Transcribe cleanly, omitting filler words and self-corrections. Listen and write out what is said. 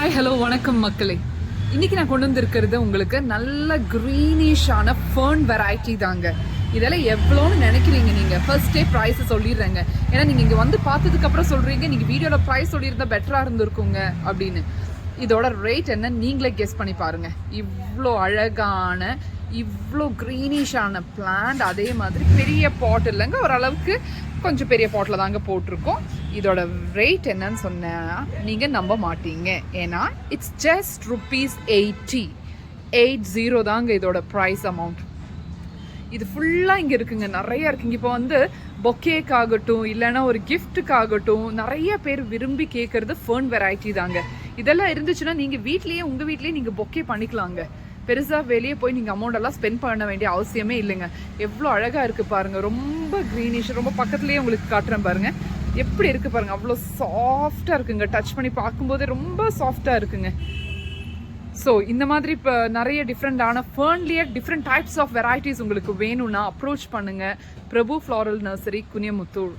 Hi hello வணக்கம் மக்களே. இன்னைக்கு நான் கொண்டு வந்திருக்கிறது உங்களுக்கு நல்ல க்ரீனிஷான ஃபர்ன் வெரைட்டி தாங்க. இதெல்லாம் எவ்வளோன்னு நினைக்கிறீங்க நீங்கள்? ஃபர்ஸ்டே ப்ரைஸை சொல்லிடுறேங்க. ஏன்னா நீங்கள் இங்கே வந்து பார்த்ததுக்கப்புறம் சொல்கிறீங்க நீங்கள் வீடியோவில் ப்ரைஸ் சொல்லியிருந்தால் பெட்டராக இருந்திருக்குங்க அப்படின்னு. இதோட ரேட் என்ன நீங்களே கெஸ் பண்ணி பாருங்கள். இவ்வளோ அழகான இவ்வளோ க்ரீனிஷான பிளான்ட், அதே மாதிரி பெரிய பாட் இல்லைங்க, ஓரளவுக்கு கொஞ்சம் பெரிய பாட்டில் தாங்க போட்டிருக்கோம். இதோட ரேட் என்னன்னு சொன்னால் நீங்கள் நம்ப மாட்டீங்க. ஏன்னா இட்ஸ் ஜஸ்ட் ₹80 தாங்க இதோட ப்ரைஸ் அமௌண்ட். இது ஃபுல்லாக இங்கே இருக்குங்க, நிறைய இருக்குங்க. இப்போ வந்து பொக்கேக்காகட்டும் இல்லைன்னா ஒரு கிஃப்ட்டுக்காகட்டும் நிறைய பேர் விரும்பி கேட்குறது ஃபர்ன் வெரைட்டி தாங்க. இதெல்லாம் இருந்துச்சுன்னா நீங்கள் வீட்லேயே உங்கள் வீட்லேயே நீங்கள் பொக்கே பண்ணிக்கலாங்க. பெருசாக வெளியே போய் நீங்கள் அமௌண்ட் எல்லாம் ஸ்பெண்ட் பண்ண வேண்டிய அவசியமே இல்லைங்க. எவ்வளோ அழகாக இருக்குது பாருங்கள், ரொம்ப க்ரீனிஷ். ரொம்ப பக்கத்துலேயே உங்களுக்கு காட்டுறேன் பாருங்கள் எப்படி இருக்குது பாருங்கள். அவ்வளோ சாஃப்டாக இருக்குங்க, டச் பண்ணி பார்க்கும்போதே ரொம்ப சாஃப்டாக இருக்குங்க. ஸோ இந்த மாதிரி இப்போ நிறைய டிஃப்ரெண்டான ஃபர்ன்லேயே டிஃப்ரெண்ட் டைப்ஸ் ஆஃப் வெரைட்டிஸ் உங்களுக்கு வேணும்னா அப்ரோச் பண்ணுங்கள். பிரபு ஃப்ளாரல் நர்சரி, குனியமுத்தூர்.